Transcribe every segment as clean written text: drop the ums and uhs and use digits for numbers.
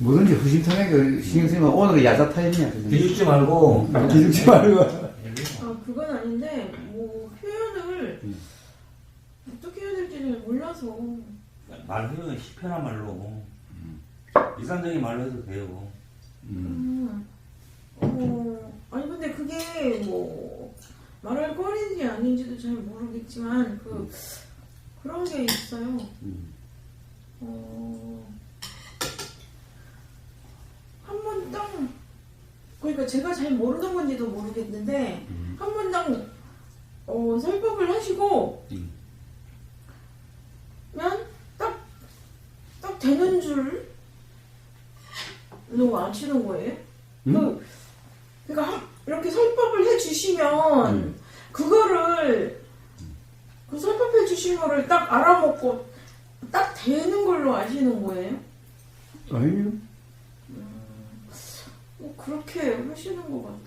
뭐든지 허심탄회하게 신경 쓰면 오늘은 야자 타임이야. 기죽지 말고. 기죽지 말고. 그건 아닌데 뭐 표현을 어떻게 해야 될지를 몰라서. 말해요. 시편한 말로. 일상적인 말로 해도 돼요. 아니 근데 그게 뭐 말할 거리인지 아닌지도 잘 모르겠지만 그런 게 있어요. 한 번당 그러니까 제가 잘 모르는 건지도 모르겠는데 한 번당 설법을 하시고 그냥 딱 되는 줄로 아시는 거예요. 그러니까 이렇게 설법을 해주시면 그거를 그 설법해 주신 거를 딱 알아먹고 딱 되는 걸로 아시는 거예요? 아니요. 그렇게 하시는 것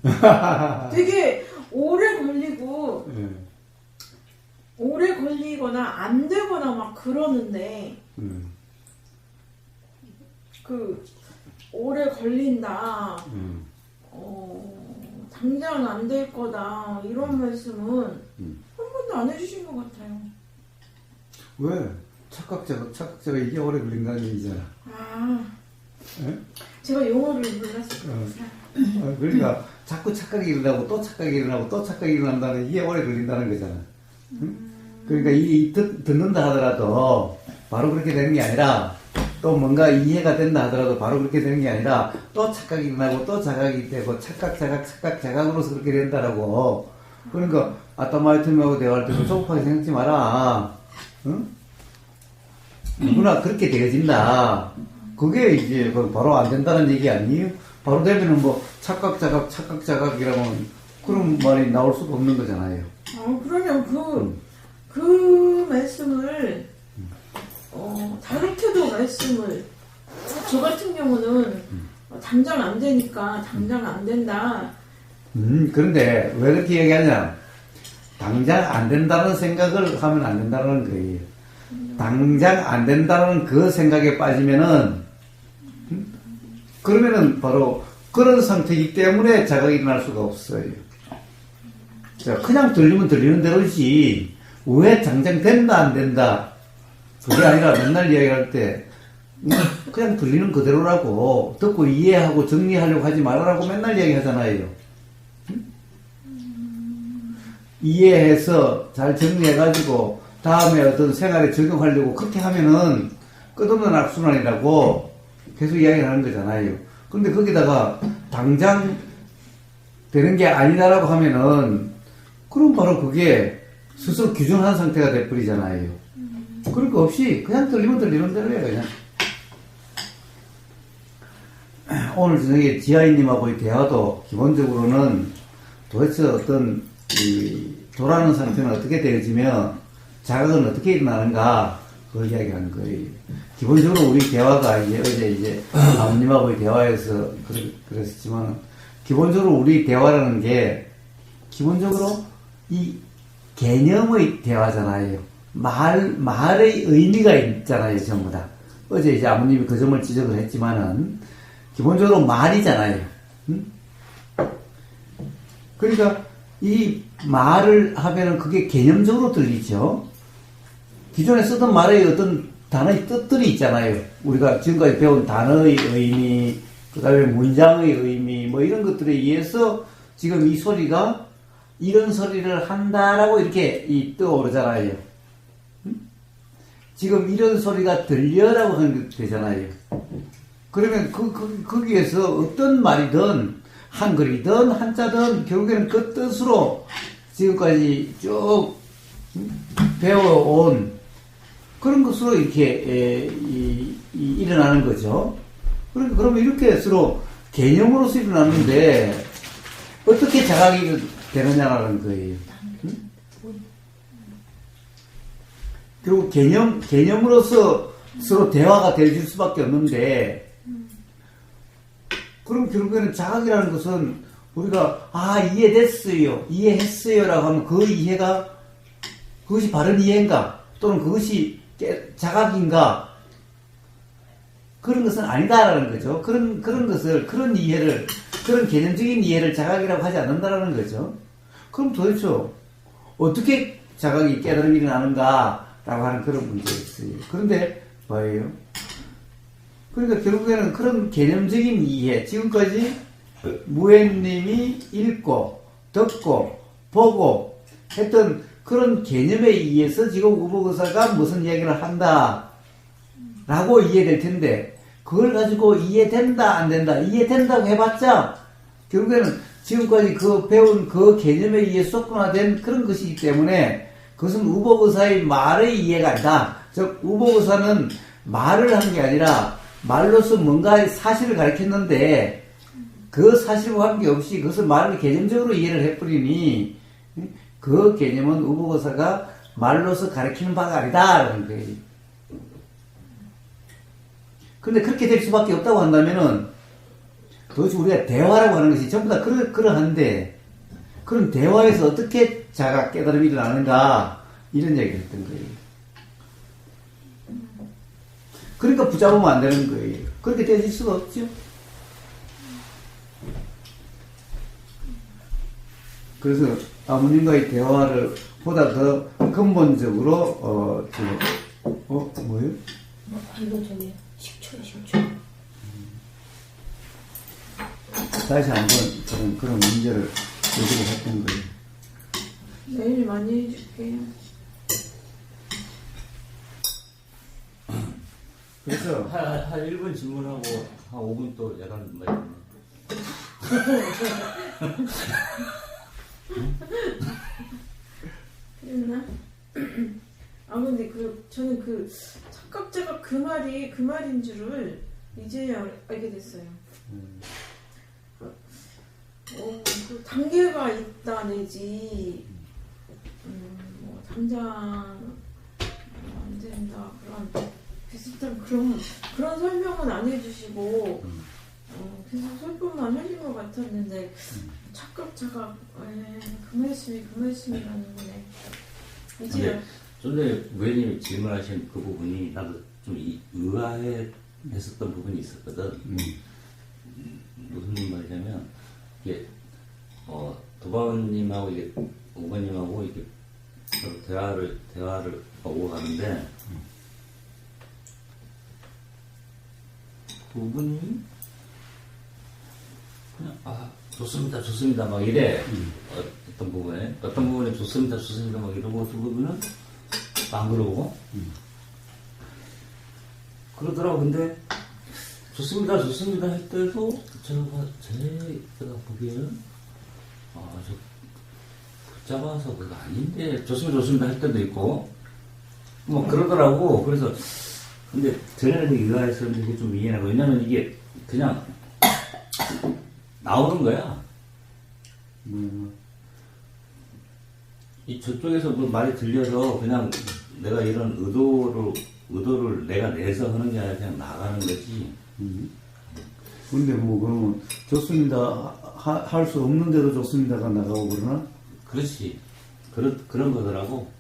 같아요. 되게 오래 걸리고 오래 걸리거나 안 되거나 막 그러는데 그 오래 걸린다. 당장 안 될 거다 이런 말씀은 한 번도 안 해주신 것 같아요. 왜? 착각자가 이게 오래 걸린다는 얘기잖아. 네? 제가 용어를 몰랐어요. 그러니까 자꾸 착각이 일어나고 또 착각이 일어나고 또 착각이 일어난다는 이게 오래 걸린다는 거잖아. 그러니까 듣는다 하더라도 바로 그렇게 되는 게 아니라 또 뭔가 이해가 된다 하더라도 바로 그렇게 되는 게 아니라 또 착각이 일어나고 또 자각이 되고 착각으로서 그렇게 된다라고. 그러니까 아따마이트님하고 대화할 때도 조급하게 생각지 마라. 응? 누구나 그렇게 되어진다. 그게 이제 바로 안 된다는 얘기 아니에요? 바로 되면은 뭐 착각이라면 그런 말이 나올 수가 없는 거잖아요. 그러면 그 말씀을 다르게도 말씀을 저 같은 경우는 당장 안 되니까 당장 안 된다. 그런데 왜 그렇게 얘기하냐? 당장 안 된다는 생각을 하면 안 된다는 거예요. 당장 안 된다는 그 생각에 빠지면은 그러면은 바로 그런 상태이기 때문에 자각이 일어날 수가 없어요. 그냥 들리면 들리는 대로지 왜 당장 된다 안 된다 그게 아니라 맨날 이야기할 때 그냥 들리는 그대로라고 듣고 이해하고 정리하려고 하지 말라고 맨날 이야기하잖아요. 이해해서 잘 정리해가지고 다음에 어떤 생활에 적용하려고 그렇게 하면은 끝없는 악순환이라고 계속 이야기하는 거잖아요. 근데 거기다가 당장 되는 게 아니다라고 하면은 그럼 바로 그게 스스로 규정한 상태가 돼버리잖아요. 그럴 거 없이 그냥 들리면 들리는 대로 해요. 그냥. 오늘 저녁에 지아이님하고의 대화도 기본적으로는 도대체 어떤 도라는 상태는 어떻게 되어지며 자각은 어떻게 일어나는가 그걸 이야기하는 거예요. 기본적으로 우리 대화가 어제 아버님하고의 대화에서 그랬었지만 기본적으로 우리 대화라는 게 기본적으로 이 개념의 대화잖아요. 말의 의미가 있잖아요, 전부 다. 어제 이제 아버님이 그 점을 지적을 했지만은 기본적으로 말이잖아요. 그러니까 이 말을 하면은 그게 개념적으로 들리죠. 기존에 쓰던 말의 어떤 단어의 뜻들이 있잖아요. 우리가 지금까지 배운 단어의 의미, 그 다음에 문장의 의미, 뭐 이런 것들에 의해서 지금 이 소리가 이런 소리를 한다라고 이렇게 떠오르잖아요. 지금 이런 소리가 들려라고 하는 게 되잖아요. 그러면 거기에서 어떤 말이든 한글이든 한자든 결국에는 그 뜻으로 지금까지 쭉 배워온 그런 것으로 이렇게 일어나는 거죠. 그러면 이렇게 서로 개념으로서 일어나는데 어떻게 자각이 되느냐라는 거예요. 그리고 개념으로서 서로 대화가 되어질 수밖에 없는데 그럼 결국에는 자각이라는 것은 우리가 이해됐어요, 이해했어요라고 하면 그 이해가 그것이 바른 이해인가 또는 그것이 자각인가 그런 것은 아니다라는 거죠. 그런 것을, 그런 이해를, 그런 개념적인 이해를 자각이라고 하지 않는다라는 거죠. 그럼 도대체 어떻게 자각이 깨달음이 일어나는가라고 하는 그런 문제가 있어요. 그런데 뭐예요? 그러니까 결국에는 그런 개념적인 이해, 지금까지 무엔님이 읽고, 듣고, 보고 했던 그런 개념에 의해서 지금 우보의사가 무슨 이야기를 한다 라고 이해될 텐데, 그걸 가지고 이해된다 안 된다, 이해된다고 해봤자 결국에는 지금까지 그 배운 그 개념에 의해 속분화된 그런 것이기 때문에 그것은 우보의사의 말의 이해가 아니다. 즉 우보의사는 말을 한 게 아니라 말로서 뭔가 사실을 가르쳤는데 그 사실과 관계없이 그것을 말을 개념적으로 이해를 해버리니 그 개념은 우보의사가 말로서 가르치는 바가 아니다라는 거예요. 근데 그렇게 될 수밖에 없다고 한다면은 도대체 우리가 대화라고 하는 것이 전부 다 그러한데 그런 대화에서 어떻게 자각 깨달음이 일어나는가 이런 얘기를 했던 거예요. 그러니까 붙잡으면 안 되는 거예요. 그렇게 되실 수가 없죠. 그래서 아버님과의 대화를 보다 더 근본적으로 뭐예요? 이거 저기 식초요. 다시 한번 그런 문제를 얘기를 했던 거예요. 내일 많이 해줄게요. 그래서 한 1분 질문하고 한 5분 또 약간 뭐 그랬나? 아 근데 저는 착각자가 그 말인 줄을 이제야 알게 됐어요. 그 단계가 있다 내지 뭐 당장 안 된다 그런 비슷한 그런 설명은 안 해주시고 계속 설명만 하신 것 같았는데 착각자가 그 말씀이라는 거네. 이제 좀 전에 무예님이 질문하신 그 부분이 나도 좀 의아했었던 부분이 있었거든. 무슨 말이냐면 이게 도바원님하고 이게 오바님하고 이게 서로 대화를 오고 가는데 두 분이 그냥 좋습니다 막 이래. 어떤 부분에 좋습니다 막 이러고 두 분은 안 그러고 그러더라고. 근데 좋습니다 할 때도 제가 보기에는 저 붙잡아서 그거 아닌데 좋습니다 할 때도 있고 뭐 그러더라고. 그래서 근데 전에는 의아했었는데 이게 좀 이해하고, 왜냐면 이게 그냥 나오는 거야. 이 저쪽에서 뭐 말이 들려서 그냥 내가 이런 의도를 내가 내서 하는 게 아니라 그냥 나가는 거지. 근데 뭐 그러면 좋습니다 할 수 없는데도 좋습니다가 나가고 그러나? 그렇지. 그런 거더라고.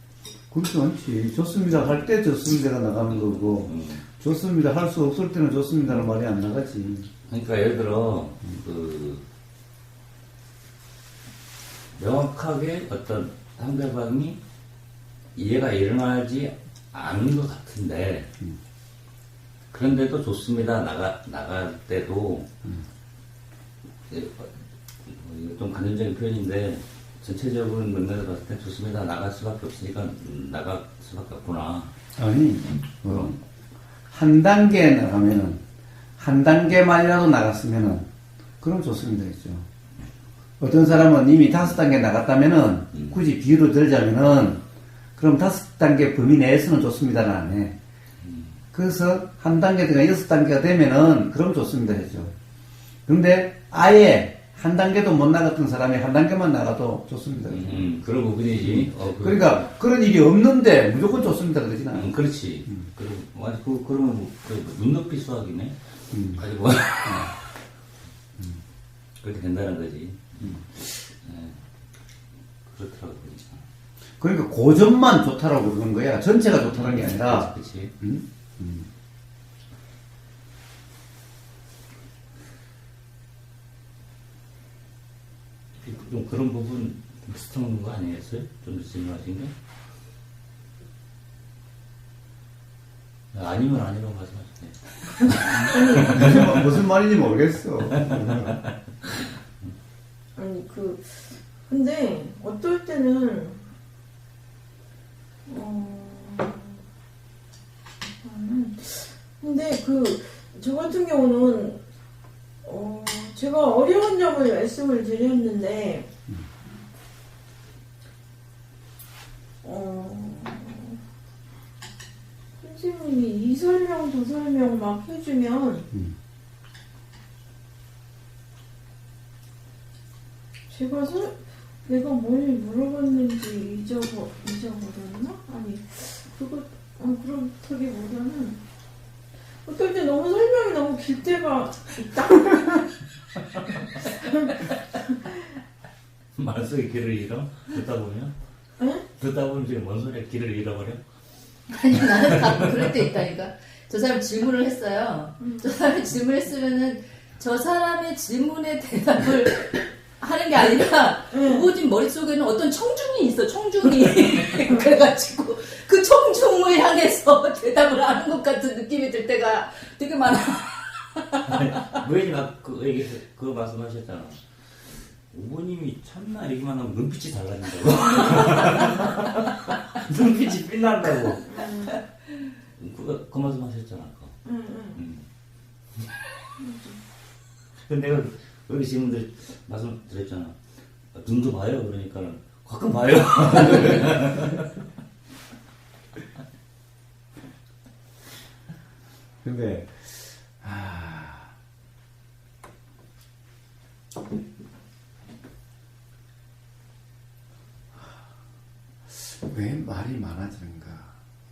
그렇지 않지. 좋습니다 할 때 좋습니다가 나가는 거고 좋습니다 할 수 없을 때는 좋습니다는 말이 안 나가지. 그러니까 예를 들어 명확하게 어떤 상대방이 이해가 일어나지 않은 것 같은데 그런데도 좋습니다 나갈 때도 좀 간접적인 표현인데 전체적인 맥락을 봤을 때 좋습니다 나갈 수밖에 없으니까 나갈 수밖에 없구나. 아니 한 단계 나가면은 한 단계만이라도 나갔으면은 그럼 좋습니다 했죠. 어떤 사람은 이미 5단계 나갔다면은 굳이 비유를 들자면은 그럼 5단계 범위 내에서는 좋습니다는 안 해. 그래서 한 단계가 6단계가 되면은 그럼 좋습니다 했죠. 근데 아예 한 단계도 못 나갔던 사람이 한 단계만 나가도 좋습니다. 그런 부분이지. 그러니까 그런 일이 없는데 무조건 좋습니다 그러진 않아요. 그렇지. 그러면 눈높이 수학이네. 가지고 그렇게 된다는 거지. 그렇더라고. 그러니까 고점만 좋다라고 그러는 거야. 전체가 좋다는 게 아니라. 그렇지. 좀 그런 부분 비슷한 거 아니겠어요? 좀 질문하신 게? 아니면 아니라고 말씀하시네. 무슨 말인지 모르겠어. 아니 근데 어떨 때는 근데 저 같은 경우는 제가 어려운 점을 말씀을 드렸는데 선생님이 이 설명 저 설명 막 해주면 제가 내가 뭘 물어봤는지 잊어버렸나? 아니 그렇다기보다는 어떨 때 너무 설명이 너무 길 때가 있다. 말속에 길을 잃어? 듣다 보면? 응? 듣다 보면 지금 뭔 소리야? 길을 잃어버려? 아니 나는 가끔 그럴 때 있다니까. 저 사람이 질문을 했어요. 저 사람이 질문했으면은 저 사람의 질문에 대답을 하는 게 아니라 우보진 머릿속에는 어떤 청중이 있어. 청중이. 그래가지고 그 청중을 향해서 대답을 하는 것 같은 느낌이 들 때가 되게 많아. 왜 그거 말씀하셨잖아. 우보님이 참나 얘기만 하면 눈빛이 달라진다고. 눈빛이 빛난다고. 그 말씀하셨잖아. 근데 내가 여기 질문들 말씀드렸잖아. 눈도 봐요. 그러니까 가끔 봐요. 근데 왜 말이 많아지는가?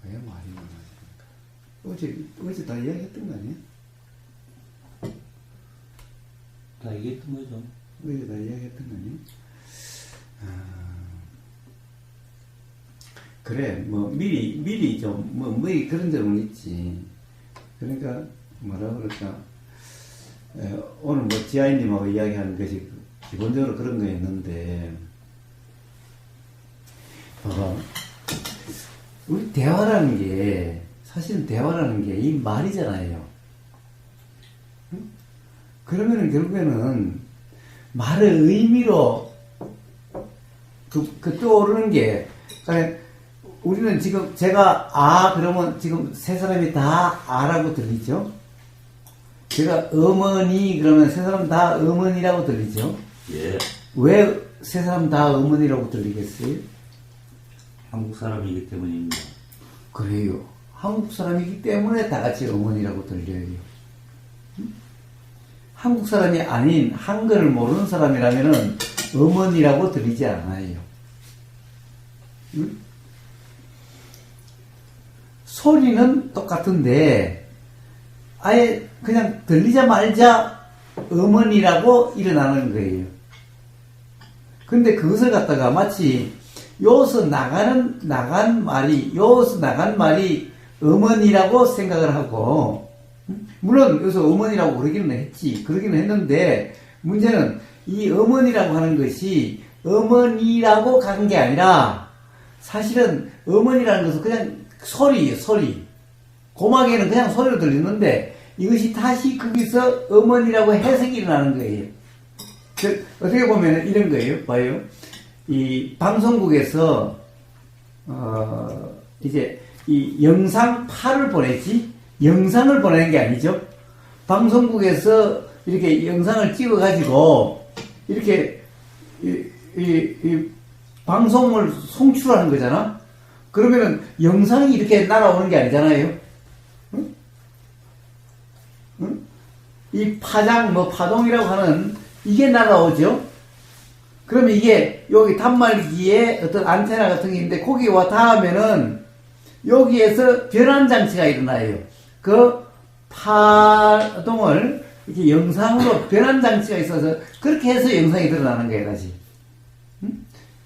왜 말이 많아지는가? 어제 다 이야기했던 거 아니야? 다 얘기했던 거죠. 어제 다 이야기했던 거 아니야? 그래, 미리 좀, 그런 점은 있지. 그러니까, 뭐라 그럴까. 오늘 지아이님하고 이야기하는 것이 기본적으로 그런 거였는데, 봐봐. 우리 사실은 대화라는 게 이 말이잖아요. 응? 그러면은 결국에는 말의 의미로 떠오르는 게, 그러니까 우리는 지금 제가 그러면 지금 세 사람이 다 아라고 들리죠? 제가 어머니 그러면 세 사람 다 어머니라고 들리죠? 예. 왜 세 사람 다 어머니라고 들리겠어요? 한국 사람이기 때문입니다. 그래요. 한국 사람이기 때문에 다 같이 어머니라고 들려요. 응? 한국 사람이 아닌 한글을 모르는 사람이라면은 어머니라고 들리지 않아요. 응? 소리는 똑같은데 아예 그냥 들리자마자 어머니라고 일어나는 거예요. 근데 그것을 갖다가 마치 여기서 나간 말이 어머니라고 생각을 하고, 물론 여기서 어머니라고 그러기는 했는데, 문제는 이 어머니라고 하는 것이 어머니라고 간 게 아니라, 사실은 어머니라는 것은 그냥 소리예요, 소리. 고막에는 그냥 소리로 들리는데, 이것이 다시 거기서 어머니라고 해석이 일어나는 거예요. 어떻게 보면 이런 거예요, 봐요. 이 방송국에서 이제 이 영상파를 보냈지 영상을 보내는 게 아니죠. 방송국에서 이렇게 영상을 찍어 가지고 이렇게 이 방송을 송출하는 거잖아. 그러면은 영상이 이렇게 날아오는 게 아니잖아요. 응? 응? 이 파동이라고 하는 이게 날아오죠. 그러면 이게 여기 단말기에 어떤 안테나 같은 게 있는데 거기와 닿으면은 여기에서 변환 장치가 일어나요. 그 파동을 이렇게 영상으로 변환 장치가 있어서 그렇게 해서 영상이 드러나는 거예요, 다시. 응?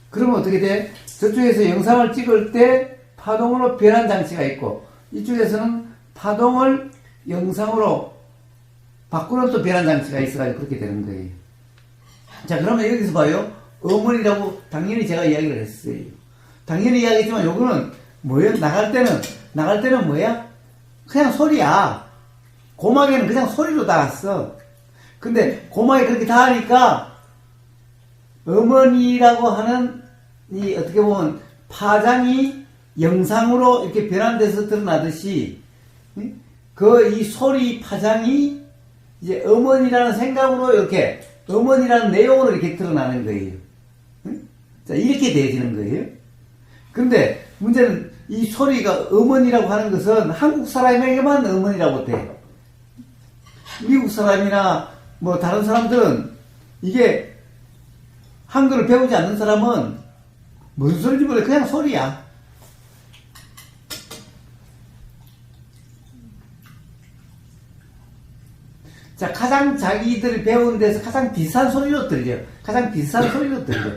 그러면 어떻게 돼? 저쪽에서 영상을 찍을 때 파동으로 변환 장치가 있고 이쪽에서는 파동을 영상으로 바꾸는 또 변환 장치가 있어가지고 그렇게 되는 거예요. 자, 그러면 여기서 봐요. 어머니라고 당연히 제가 이야기를 했어요. 당연히 이야기했지만 요거는 뭐예요? 나갈 때는 뭐야? 그냥 소리야. 고막에는 그냥 소리로 닿았어. 근데 고막에 그렇게 닿으니까 어머니라고 하는 이 어떻게 보면 파장이 영상으로 이렇게 변환돼서 드러나듯이 그 이 소리 파장이 이제 어머니라는 생각으로 이렇게 어머니라는 내용으로 이렇게 드러나는 거예요. 자, 이렇게 되어지는 거예요. 근데 문제는 이 소리가 어머니라고 하는 것은 한국 사람에게만 어머니라고 돼. 미국 사람이나 뭐 다른 사람들은 이게 한글을 배우지 않는 사람은 무슨 소리인지 몰라. 그냥 소리야. 자, 가장 자기들이 배운 데서 가장 비슷한 소리로 들려. 가장 비슷한 소리로 들려.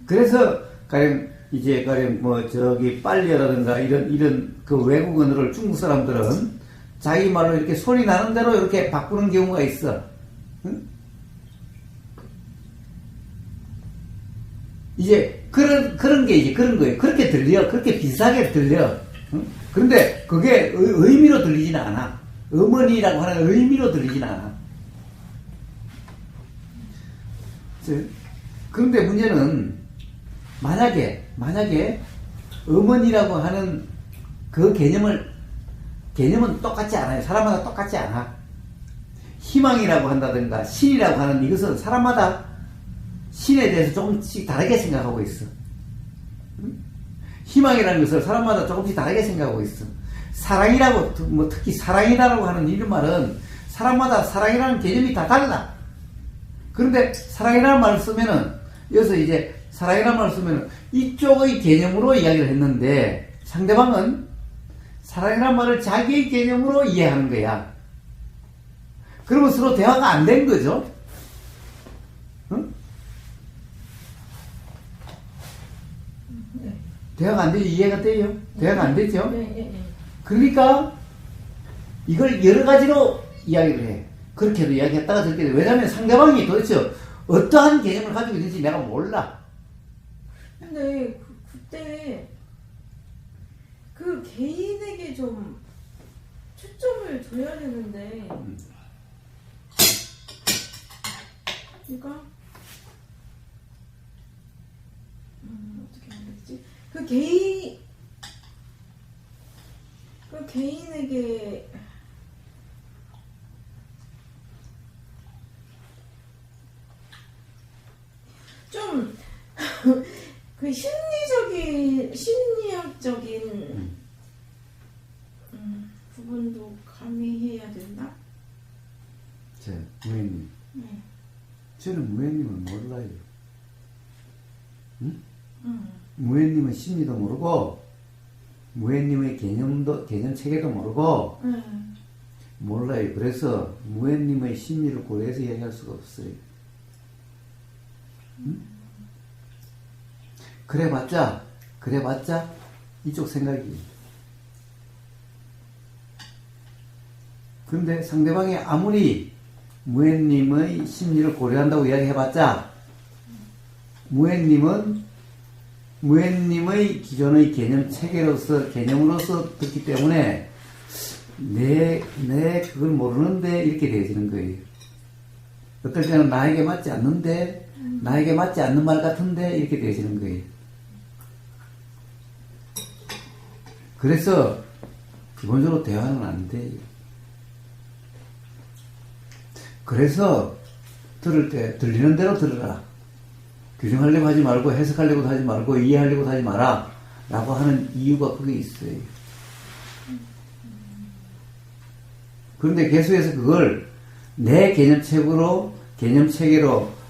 그래서, 가령, 이제, 가령, 뭐, 저기, 빨리어라든가, 이런, 그 외국 언어를 중국 사람들은 자기 말로 이렇게 소리 나는 대로 이렇게 바꾸는 경우가 있어. 응? 이제, 그런 게 이제 그런 거예요. 그렇게 들려. 그렇게 비슷하게 들려. 응? 그런데 그게 의미로 들리지는 않아. 어머니라고 하는 의미로 들리진 않아. 그런데 문제는 만약에 어머니라고 하는 그 개념은 똑같지 않아요. 사람마다 똑같지 않아. 희망이라고 한다든가 신이라고 하는 이것은 사람마다 신에 대해서 조금씩 다르게 생각하고 있어. 희망이라는 것을 사람마다 조금씩 다르게 생각하고 있어. 사랑이라고, 뭐 특히 사랑이라고 하는 이런 말은 사람마다 사랑이라는 개념이 다 달라. 그런데 사랑이라는 말을 쓰면은, 여기서 이제 사랑이라는 말을 쓰면은 이쪽의 개념으로 이야기를 했는데 상대방은 사랑이라는 말을 자기의 개념으로 이해하는 거야. 그러면 서로 대화가 안 된 거죠. 응? 대화가 안 되지. 이해가 돼요? 대화가 안 되죠? 네. 그러니까 이걸 여러 가지로 이야기를 해. 그렇게도 이야기했다가 저렇게 돼. 왜냐하면 상대방이 도대체 어떠한 개념을 가지고 있는지 내가 몰라. 근데 그때 그 개인에게 좀 초점을 둬야 되는데 그러니까 어떻게 해야 되지? 그 개인에게 좀 그 심리학적인 부분도 가미해야 된다? 무예님. 네. 저는 무예님은 몰라요. 응? 무예님은 심리도 모르고, 무예님의 개념 체계도 모르고, 몰라요. 그래서 무예님의 심리를 고려해서 이야기할 수가 없어요. 응? 그래봤자 이쪽 생각이. 그런데 상대방이 아무리 무예님의 심리를 고려한다고 이야기해봤자 무예님의 기존의 개념으로서 듣기 때문에 내 그걸 모르는데 이렇게 되어지는 거예요. 어떨 때는 나에게 맞지 않는데, 나에게 맞지 않는 말 같은데 이렇게 되어지는 거예요. 그래서 기본적으로 대화는 안 돼요. 그래서 들을 때 들리는 대로 들으라. 규정하려고 하지 말고 해석하려고 하지 말고 이해하려고 하지 마라 라고 하는 이유가 그게 있어요. 그런데 계속해서 그걸 내 개념체계로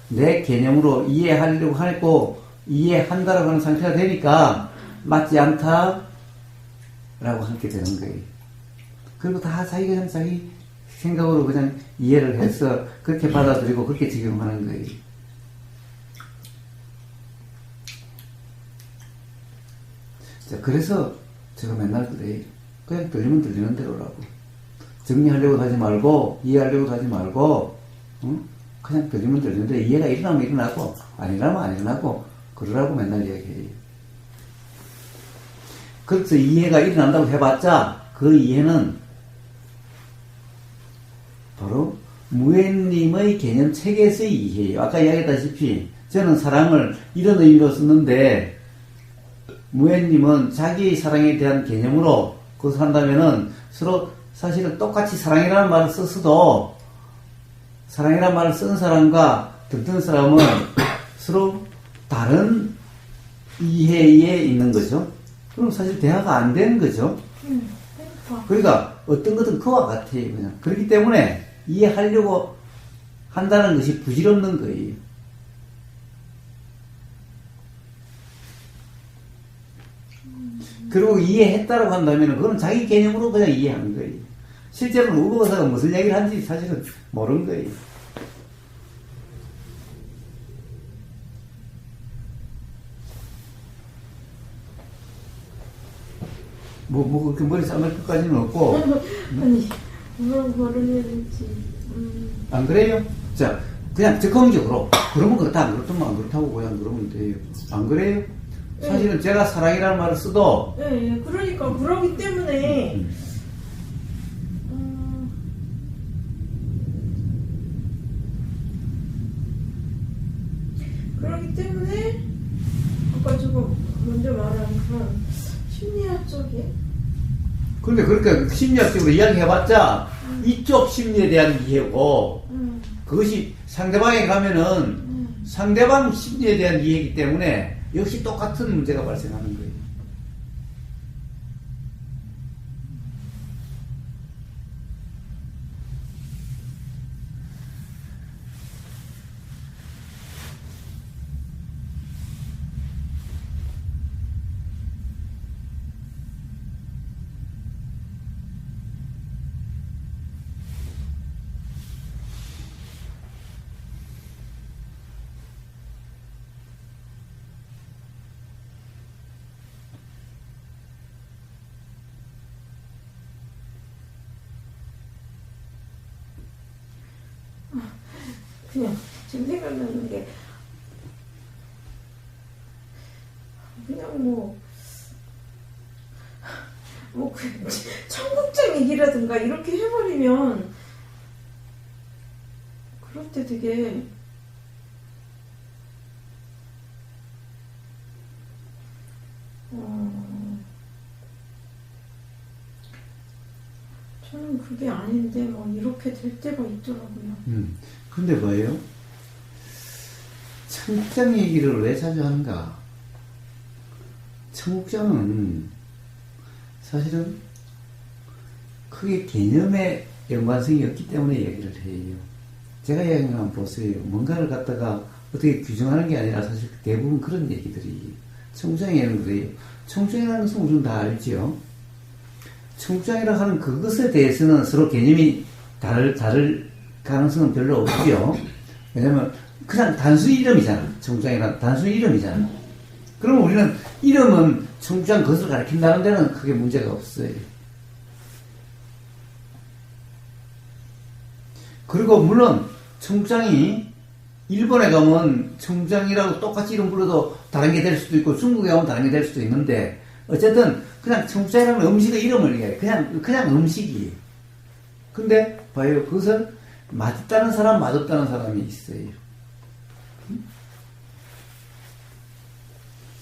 내 개념으로 이해하려고 하고 이해한다라고 하는 상태가 되니까 맞지 않다 라고 하게 되는 거예요. 그리고 다 자기가 그냥 자기 생각으로 그냥 이해를 해서 그렇게 받아들이고 그렇게 적용하는 거예요. 자, 그래서 제가 맨날 그래요. 그냥 들리면 들리는 대로라고. 정리하려고 하지 말고, 이해하려고 하지 말고, 응? 그냥 들리면 들리는데 이해가 일어나면 일어나고 안 일어나면 안 일어나고 그러라고 맨날 이야기해요. 그래서 이해가 일어난다고 해봤자 그 이해는 바로 무해님의 개념 체계에서의 이해예요. 아까 이야기했다시피 저는 사랑을 이런 의미로 썼는데 무해님은 자기의 사랑에 대한 개념으로 그것을 한다면은 서로 사실은 똑같이 사랑이라는 말을 썼어도 사랑이라는 말을 쓴 사람과 듣는 사람은 서로 다른 이해에 있는 거죠. 그럼 사실 대화가 안 되는 거죠. 그러니까 어떤 것은 그와 같아요. 그냥. 그렇기 때문에 이해하려고 한다는 것이 부질없는 거예요. 그리고 이해했다고 한다면 그건 자기 개념으로 그냥 이해하는 거예요. 실제로는 우거사가 무슨 얘기를 하는지 사실은 모르는 거예요. 그렇게 머리 싸맬 것까지는 없고. 아니, 뭘 모르해야 될지. 안 그래요? 자, 그냥 적극적으로. 그러면 그렇다, 안 그렇다면 안 그렇다고 그냥 그러면 돼요. 안 그래요? 사실은 제가 사랑이라는 말을 써도. 예, 그러니까, 그러기 때문에, 그러기 때문에, 아까 저거 먼저 말한 그런 심리학적인, 근데 그렇게 심리학적으로 이야기해봤자 이쪽 심리에 대한 이해고 그것이 상대방에 가면은 상대방 심리에 대한 이해이기 때문에 역시 똑같은 문제가 발생하는 거예요. 그냥, 지금 생각나는 게, 그냥 청국장 얘기라든가 이렇게 해버리면, 그럴 때 되게, 저는 그게 아닌데, 이렇게 될 때가 있더라고요. 근데 뭐예요? 청국장 얘기를 왜 자주 하는가? 청국장은 사실은 크게 개념의 연관성이 없기 때문에 얘기를 해요. 제가 이야기한 거 한번 보세요. 뭔가를 갖다가 어떻게 규정하는 게 아니라 사실 대부분 그런 얘기들이 청국장이라는 거예요. 청국장이라는 것은 우리는 다 알죠. 청국장이라고 하는 그것에 대해서는 서로 개념이 다를 가능성은 별로 없죠. 왜냐면 그냥 단순히 이름이잖아. 청국장이란 단순히 이름이잖아. 그러면 우리는 이름은 청국장 그것을 가리킨다는 데는 크게 문제가 없어요. 그리고 물론 청국장이 일본에 가면 청국장이라고 똑같이 이름 불러도 다른 게 될 수도 있고 중국에 가면 다른 게 될 수도 있는데 어쨌든 그냥 청국장이라는 음식의 이름을 얘기해요. 그냥 음식이에요. 근데 봐요. 그것을 맛있다는 사람, 맛없다는 사람이 있어요.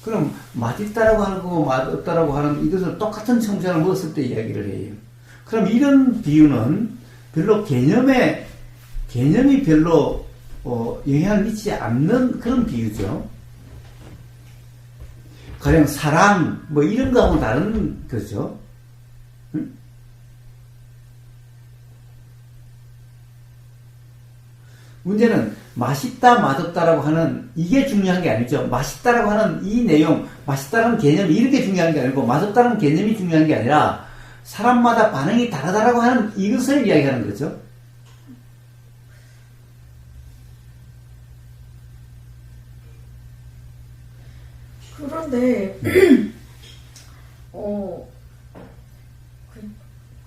그럼 맛있다라고 하는 거고 맛없다라고 하는 이것을 똑같은 청국장을 먹었을 때 이야기를 해요. 그럼 이런 비유는 별로 개념이 별로 영향을 미치지 않는 그런 비유죠. 가령 사랑 이런 거하고는 다른 거죠. 응? 문제는 맛있다 맛없다라고 하는 이게 중요한 게 아니죠. 맛있다라고 하는 이 내용, 맛있다라는 개념이 이렇게 중요한 게 아니고 맛없다는 개념이 중요한 게 아니라 사람마다 반응이 다르다라고 하는 이것을 이야기하는 거죠. 그런데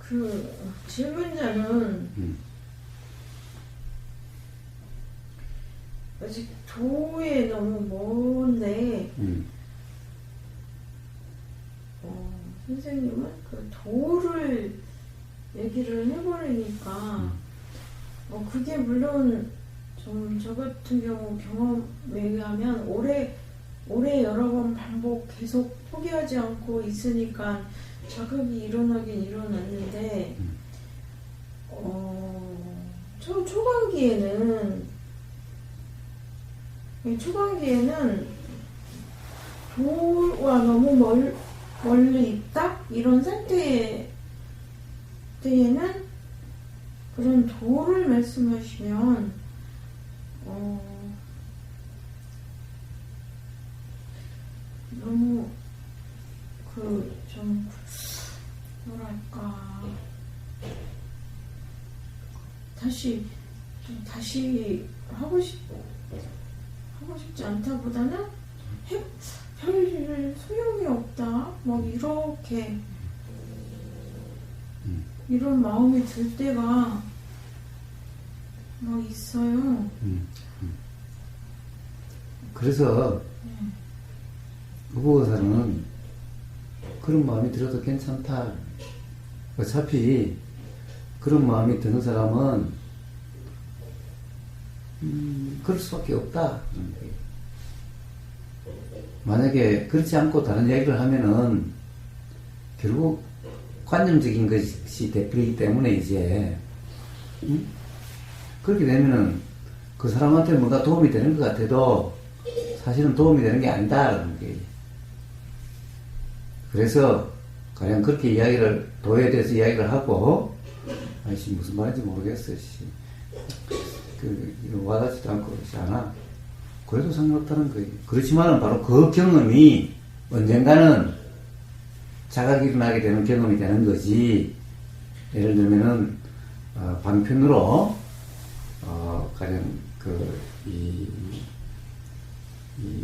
그 질문자는 아직 도에 너무 먼데 선생님은 그 도를 얘기를 해버리니까 그게 물론 좀 저 같은 경우 경험에 의하면 오래 여러 번 반복 계속 포기하지 않고 있으니까 자극이 일어나긴 일어났는데 저 초반기에는 도와 너무 멀리 있다? 이런 상태에는 그런 도를 말씀하시면 너무 좀 뭐랄까 다시 하고 싶지 않다보다는 별 소용이 없다 막 이렇게 이런 마음이 들 때가 막 있어요. 그래서 의보사는 그런 마음이 들어도 괜찮다. 어차피 그런 마음이 드는 사람은 그럴 수밖에 없다. 만약에 그렇지 않고 다른 이야기를 하면은 결국 관념적인 것이 돼버리기 때문에 이제 그렇게 되면은 그 사람한테 뭔가 도움이 되는 것 같아도 사실은 도움이 되는 게 아니다라는 게. 그래서 가령 그렇게 도에 대해서 이야기를 하고 아이씨 무슨 말인지 모르겠어 와닿지도 않고 그렇지 않아. 그래도 상관없다는 거예요. 그렇지만은 바로 그 경험이 언젠가는 자각이 일어나게 되는 경험이 되는 거지. 예를 들면은 방편으로 가령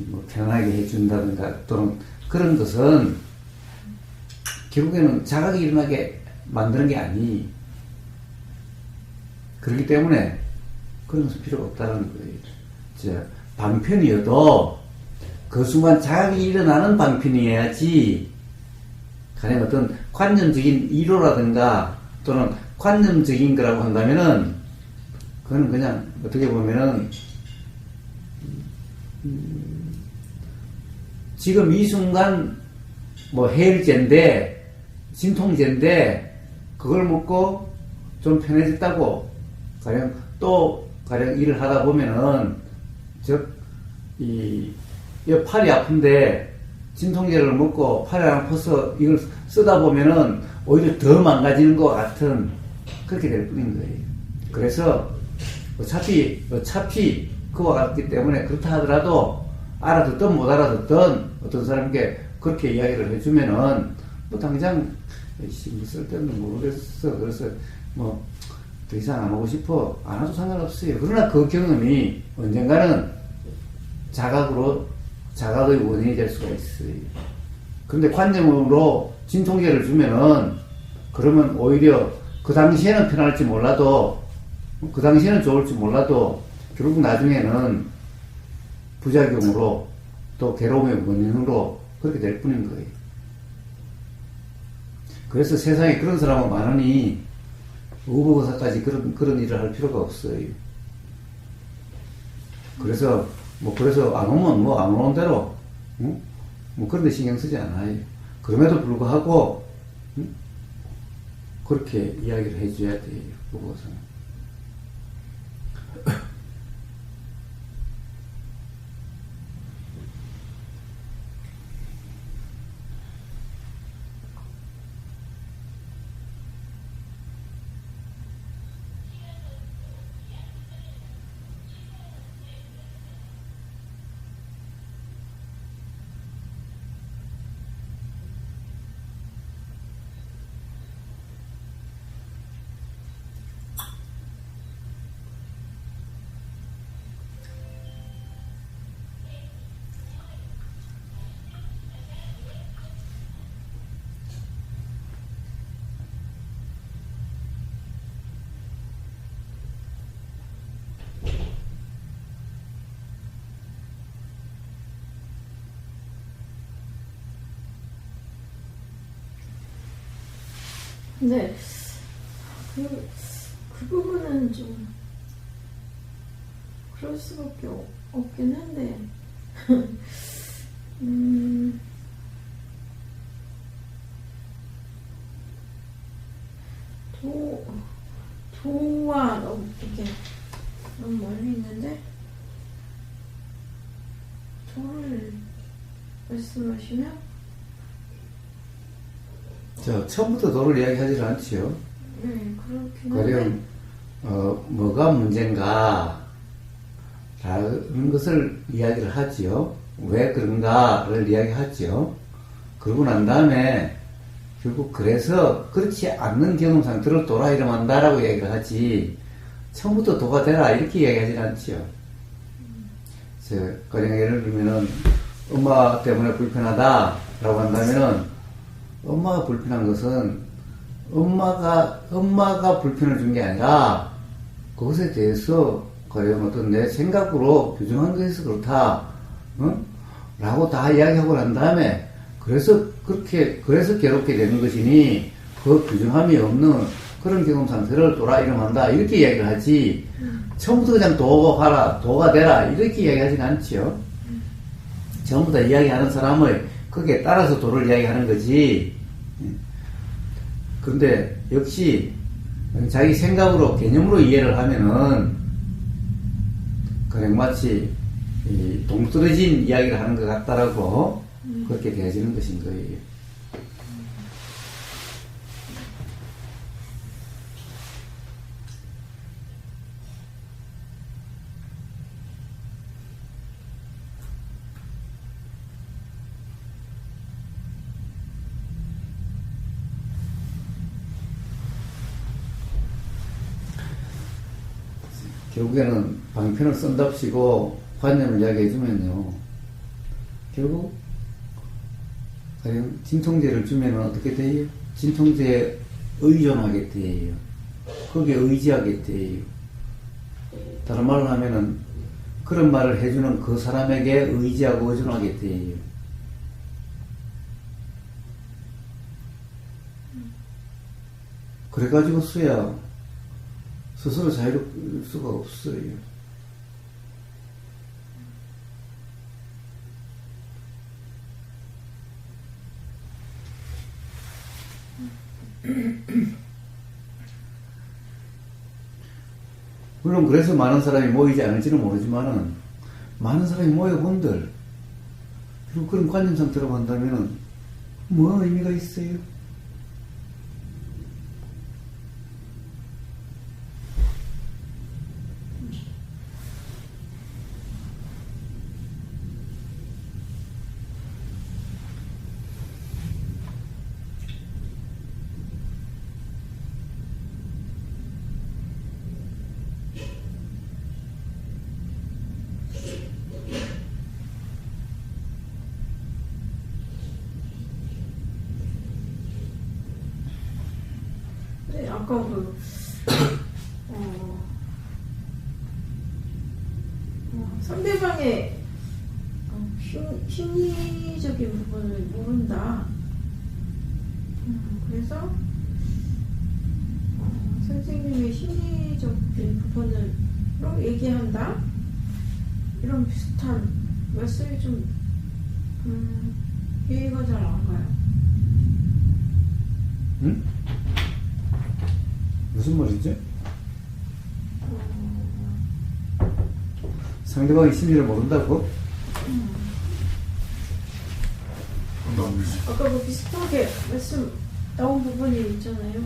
뭐 편안하게 해준다든가 또는 그런 것은 결국에는 자각이 일어나게 만드는 게 아니. 그렇기 때문에 그런 것은 필요가 없다는 거예요. 방편이어도 그 순간 자각이 일어나는 방편이어야지 가령 어떤 관념적인 이로라든가 또는 관념적인 거라고 한다면은 그거는 그냥 어떻게 보면은 지금 이 순간 뭐 해일제인데 진통제인데 그걸 먹고 좀 편해졌다고 가령 일을 하다 보면은 이 팔이 아픈데 진통제를 먹고 팔이 아파서 이걸 쓰다 보면은 오히려 더 망가지는 것 같은 그렇게 될 뿐인 거예요. 그래서 어차피 그와 같기 때문에 그렇다 하더라도 알아듣든 못 알아듣든 어떤 사람에게 그렇게 이야기를 해주면은 뭐 당장 뭐 쓸데없는 모르겠어. 그래서 뭐 더 이상 안 하고 싶어. 안 해도 상관없어요. 그러나 그 경험이 언젠가는 자각의 원인이 될 수가 있어요. 그런데 관념으로 진통제를 주면은 그러면 오히려 그 당시에는 편할지 몰라도 그 당시에는 좋을지 몰라도 결국 나중에는 부작용으로 또 괴로움의 원인으로 그렇게 될 뿐인 거예요. 그래서 세상에 그런 사람은 많으니 의보사까지 그런 일을 할 필요가 없어요. 그래서 안 오면 안 오는 대로 뭐 그런 데 신경 쓰지 않아요. 그럼에도 불구하고 그렇게 이야기를 해줘야 돼요. 의보사는. 근데 그 부분은 좀 그럴 수밖에 없긴 한데 도와 너무 이렇게 너무 멀리 있는데 도를 말씀하시면 처음부터 도를 이야기하지는 않지요. 네 그렇긴 한데 가령 뭐가 문제인가 라는 것을 이야기를 하지요. 왜 그런가를 이야기하지요. 그러고 난 다음에 결국 그래서 그렇지 않는 경험 상태로 도라 이름 한다라고 이야기를 하지 처음부터 도가 되라 이렇게 이야기하지는 않지요. 가령 예를 들면은 엄마 때문에 불편하다라고 한다면은 엄마가 불편한 것은 엄마가 불편을 준 게 아니라 그것에 대해서 가령 어떤 내 생각으로 규정한 것에서 그렇다, 응? 라고 다 이야기하고 난 다음에 그래서 괴롭게 되는 것이니 그 규정함이 없는 그런 경험 상태를 도라 이름한다 이렇게 이야기를 하지 처음부터 그냥 도가 되라 이렇게 이야기하지는 않지요. 전부 다 이야기하는 사람의 거기에 따라서 도를 이야기하는 거지. 그런데 역시 자기 생각으로 개념으로 이해를 하면은 그냥 마치 동떨어진 이야기를 하는 것 같다라고 그렇게 되어지는 것인 거예요. 결국에는 방편을 쓴답시고 관념을 이야기해주면요. 결국 가령 진통제를 주면 어떻게 돼요? 진통제에 의존하게 돼요. 거기에 의지하게 돼요. 다른 말로 하면은 그런 말을 해주는 그 사람에게 의지하고 의존하게 돼요. 그래가지고서야 스스로 자유로울 수가 없어요. 물론 그래서 많은 사람이 모이지 않을지는 모르지만은 많은 사람이 모여본들 그리고 그런 관념 상태로 한다면은 뭐 의미가 있어요? 네, 아까 상대방의 심리적인 부분을 모른다. 그래서 선생님의 심리적인 부분으로 얘기한다. 이런 비슷한 말씀이 좀 이해가 잘 안 가요. 응? 무슨 말이죠? 상대방의 심리를 모른다고? 아까 뭐 비슷하게 말씀 나온 부분이 있잖아요.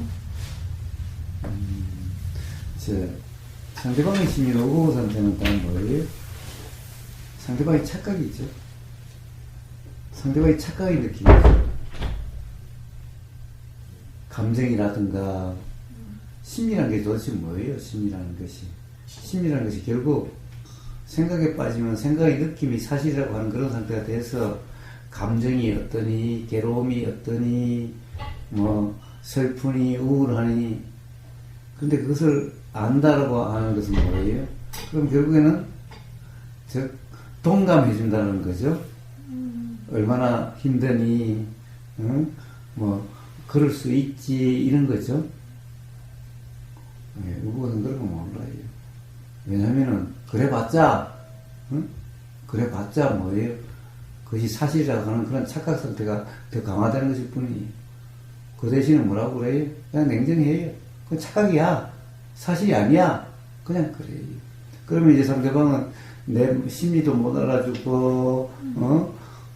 상대방의 심리를 오고 상태는 딱 뭐예요? 상대방의 착각이죠. 상대방의 착각의 느낌이죠. 감정이라든가 심리라는 게 도대체 뭐예요? 심리라는 것이 결국 생각에 빠지면 생각의 느낌이 사실이라고 하는 그런 상태가 돼서 감정이 어떠니, 괴로움이 어떠니, 뭐 슬프니, 우울하니. 근데 그것을 안다라고 하는 것은 뭐예요? 그럼 결국에는 즉 동감해 준다는 거죠. 얼마나 힘드니, 응? 뭐 그럴 수 있지, 이런 거죠. 예, 의붓은 그런 거 몰라요. 왜냐면은, 그래봤자, 응? 그래봤자 뭐예요? 그것이 사실이라고 하는 그런 착각 상태가 더 강화되는 것일 뿐이에요. 그 대신에 뭐라고 그래요? 그냥 냉정해요. 그건 착각이야. 사실이 아니야. 그냥 그래요. 그러면 이제 상대방은 내 심리도 못 알아주고,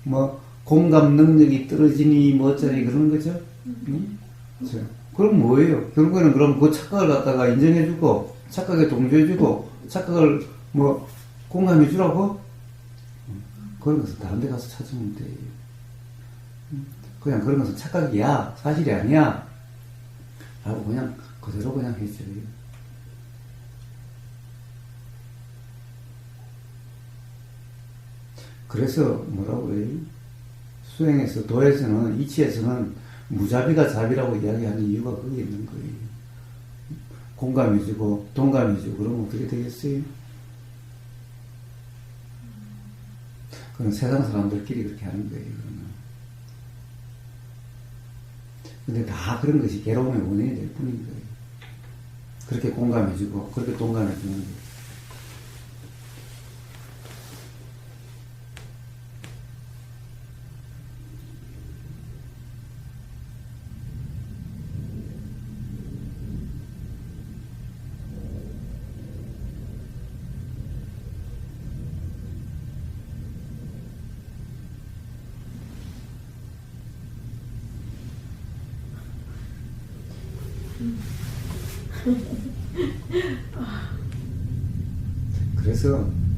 뭐, 공감 능력이 떨어지니, 뭐 어쩌니, 그런 거죠. 응? 그렇죠. 그럼 뭐예요? 결국에는 그럼 그 착각을 갖다가 인정해주고, 착각에 동조해주고, 착각을 뭐, 공감해주라고? 그런 것은 다른 데 가서 찾으면 돼요. 그냥 그런 것은 착각이야. 사실이 아니야. 라고 그냥, 그대로 그냥 해줘요. 그래서 뭐라고 해요? 수행에서, 도에서는, 이치에서는 무자비가 자비라고 이야기하는 이유가 거기에 있는 거예요. 공감해주고, 동감해주고, 그러면 어떻게 되겠어요? 그건 세상 사람들끼리 그렇게 하는 거예요, 그러면. 근데 다 그런 것이 괴로움의 원인이 될 뿐인 거예요. 그렇게 공감해주고, 그렇게 동감해주는 거예요.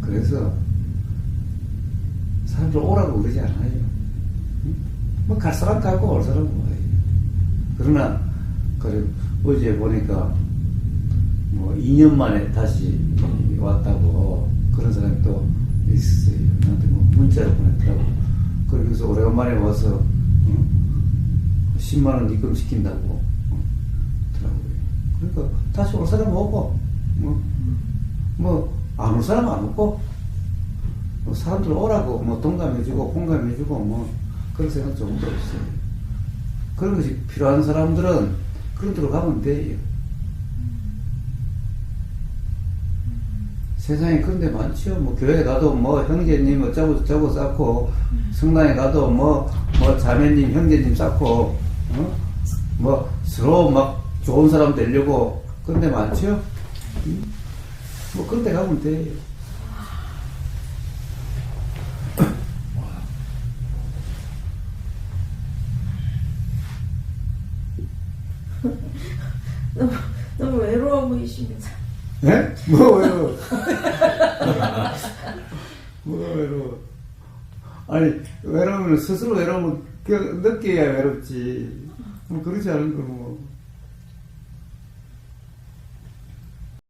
그래서 사람들 오라고 그러지 않아요. 뭐 갈 사람 가고 올 사람 와요. 그러나 그래 어제 보니까 뭐 2년 만에 다시 왔다고 그런 사람이 또 있었어요. 나한테 뭐 문자로 보냈더라고. 그러면서 오래간만에 와서 10만 원 입금시킨다고 하더라고요. 그러니까 다시 올 사람 오고 안 올 사람 안 오고 뭐 사람들 오라고 뭐 동감해주고 공감해주고 뭐 그런 생각 조금도 없어요. 그런 것이 필요한 사람들은 그런 데로 가면 돼요. 세상에 그런 데 많지요. 뭐 교회 가도 뭐 형제님 어쩌고 저쩌고 쌓고 성당에 가도 뭐 자매님 형제님 쌓고 뭐 서로 막 좋은 사람 되려고 그런 데 많지요. 뭐 그런 데 가면 돼요. 너무 외로워 보이십니다. 예? 뭐 외로워? 뭐 외로워? 아니 외로우면 스스로 외로우면 느껴야 외롭지. 뭐 그러지 않은 거 뭐.